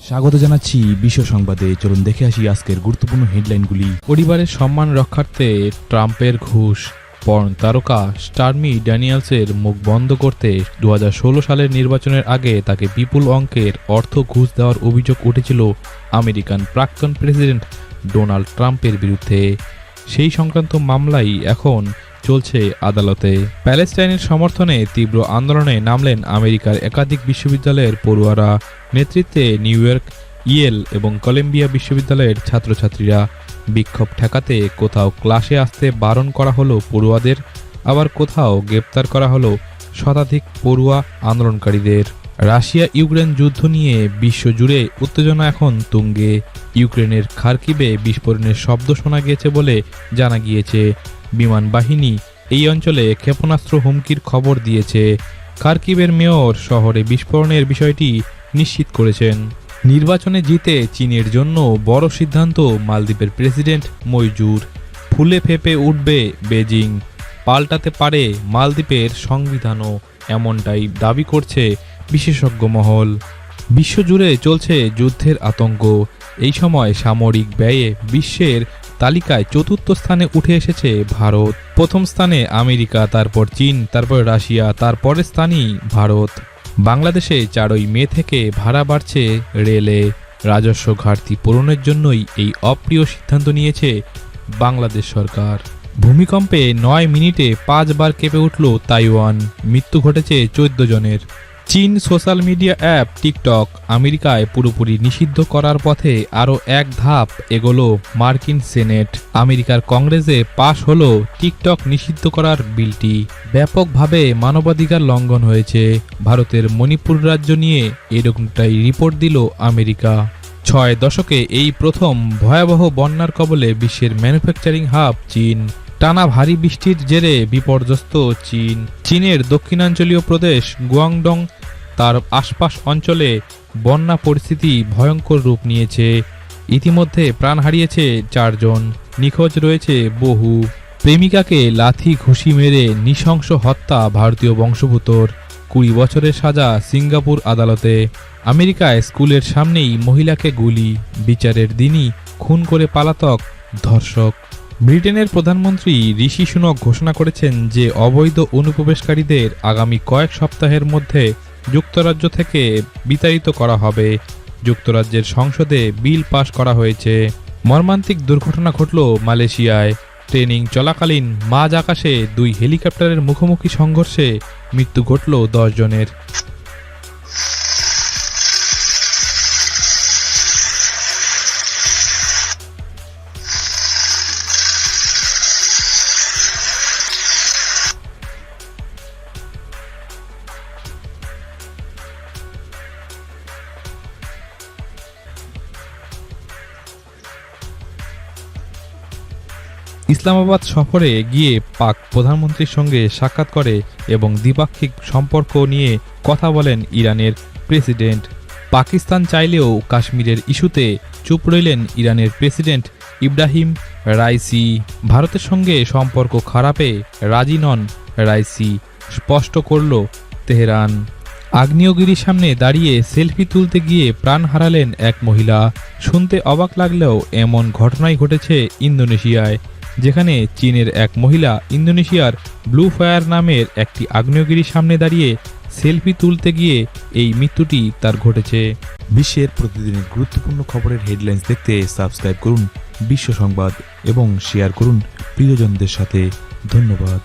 স্বাগত জানাচ্ছি বিশ্ব সংবাদে। চলুন দেখে আসি আজকের গুরুত্বপূর্ণ হেডলাইনগুলি। পরিবারের সম্মান রক্ষার্থে ট্রাম্পের ঘুষ। পর্ন তারকা স্টর্মি ড্যানিয়েলসের মুখ বন্ধ করতে 2016 সালের নির্বাচনের আগে তাকে বিপুল অঙ্কের অর্থ ঘুষ দেওয়ার অভিযোগ উঠেছিল আমেরিকান প্রাক্তন প্রেসিডেন্ট ডোনাল্ড ট্রাম্পের বিরুদ্ধে। সেই সংক্রান্ত মামলাই এখন চলছে আদালতে। প্যালেস্টাইনের সমর্থনে তীব্র আন্দোলনে নামলেন আমেরিকার একাধিক বিশ্ববিদ্যালয়ের পড়ুয়ারা। নেতৃত্বে নিউ ইয়র্ক, ইয়েল এবং কলম্বিয়া বিশ্ববিদ্যালয়ের ছাত্রছাত্রীরা। বিক্ষোভ ঠেকাতে কোথাও ক্লাসে আসতে বারণ করা হলো পড়ুয়াদের, আবার কোথাও গ্রেপ্তার করা হলো শতাধিক পড়ুয়া আন্দোলনকারীদের। রাশিয়া ইউক্রেন যুদ্ধ নিয়ে বিশ্বজুড়ে উত্তেজনা এখন তুঙ্গে। ইউক্রেনের খার্কিভে বিস্ফোরণের শব্দ শোনা গিয়েছে বলে জানা গিয়েছে। বিমান বাহিনী এই অঞ্চলে ক্ষেপণাস্ত্র হুমকির খবর দিয়েছে। খার্কিভের মেয়র শহরে বিস্ফোরণের বিষয়টি নিশ্চিত করেছেন। নির্বাচনে জিতে চীনের জন্য বড় সিদ্ধান্ত মালদ্বীপের প্রেসিডেন্ট মইজুর। ফুলে ফেঁপে উঠবে বেজিং, পাল্টাতে পারে মালদ্বীপের সংবিধানও, এমনটাই দাবি করছে বিশেষজ্ঞ মহল। বিশ্বজুড়ে চলছে যুদ্ধের আতঙ্ক। এই সময় সামরিক ব্যয়ে বিশ্বের তালিকায় চতুর্থ স্থানে উঠে এসেছে ভারত। প্রথম স্থানে আমেরিকা, তারপর চীন, তারপর রাশিয়া, তারপরের স্থানই ভারত। বাংলাদেশে 4 মে থেকে ভাড়া বাড়ছে রেলে। রাজস্ব ঘাটতি পূরণের জন্যই এই অপ্রিয় সিদ্ধান্ত নিয়েছে বাংলাদেশ সরকার। ভূমিকম্পে 9 মিনিটে 5 বার কেঁপে উঠল তাইওয়ান। মৃত্যু ঘটেছে 14 জনের। চীন সোশ্যাল মিডিয়া অ্যাপ টিকটক আমেরিকায় পুরোপুরি নিষিদ্ধ করার পথে আরও এক ধাপ এগোলো মার্কিন সেনেট। আমেরিকার কংগ্রেসে পাশ হলো টিকটক নিষিদ্ধ করার বিলটি। ব্যাপকভাবে মানবাধিকার লঙ্ঘন হয়েছে। ভারতের মণিপুর রাজ্য নিয়ে এরকমটাই রিপোর্ট দিল আমেরিকা। 6 দশকে এই প্রথম ভয়াবহ বন্যার কবলে বিশ্বের ম্যানুফ্যাকচারিং হাব চীন। টানা ভারী বৃষ্টির জেরে বিপর্যস্ত চীন। চীনের দক্ষিণাঞ্চলীয় প্রদেশ গুয়াংডং তার আশপাশ অঞ্চলে বন্যা পরিস্থিতি ভয়ঙ্কর রূপ নিয়েছে। ইতিমধ্যে প্রাণ হারিয়েছে 4 জন, নিখোঁজ রয়েছে বহু। প্রেমিকাকে লাথি ঘুষি মেরে নৃশংস হত্যা ভারতীয় বংশোদ্ভূতর। 20 বছরের সাজা সিঙ্গাপুর আদালতে। আমেরিকায় স্কুলের সামনেই মহিলাকে গুলি, বিচারের দিনই খুন করে পলাতক ধর্ষক। ব্রিটেনের প্রধানমন্ত্রী ঋষি সুনক ঘোষণা করেছেন যে অবৈধ অনুপ্রবেশকারীদের আগামী কয়েক সপ্তাহের মধ্যে যুক্তরাজ্য থেকে বিতাড়িত করা হবে। যুক্তরাজ্যের সংসদে বিল পাশ করা হয়েছে। মর্মান্তিক দুর্ঘটনা ঘটল মালয়েশিয়ায়। ট্রেনিং চলাকালীন মাঝ আকাশে 2 হেলিকপ্টারের মুখোমুখি সংঘর্ষে মৃত্যু ঘটল 10 জনের। ইসলামাবাদ সফরে গিয়ে পাক প্রধানমন্ত্রীর সঙ্গে সাক্ষাৎ করে এবং দ্বিপাক্ষিক সম্পর্ক নিয়ে কথা বলেন ইরানের প্রেসিডেন্ট। পাকিস্তান চাইলেও কাশ্মীরের ইস্যুতে চুপ রইলেন ইরানের প্রেসিডেন্ট ইব্রাহিম রাইসি। ভারতের সঙ্গে সম্পর্ক খারাপে রাজি নন রাইসি, স্পষ্ট করল তেহরান। আগ্নেয়গিরির সামনে দাঁড়িয়ে সেলফি তুলতে গিয়ে প্রাণ হারালেন এক মহিলা। শুনতে অবাক লাগলেও এমন ঘটনাই ঘটেছে ইন্দোনেশিয়ায়, যেখানে চীনের এক মহিলা ইন্দোনেশিয়ার ব্লু ফায়ার নামের একটি আগ্নেয়গিরির সামনে দাঁড়িয়ে সেলফি তুলতে গিয়ে এই মৃত্যুটি তার ঘটেছে। বিশ্বের প্রতিদিনের গুরুত্বপূর্ণ খবরের হেডলাইন্স দেখতে সাবস্ক্রাইব করুন বিশ্ব সংবাদ এবং শেয়ার করুন প্রিয়জনদের সাথে। ধন্যবাদ।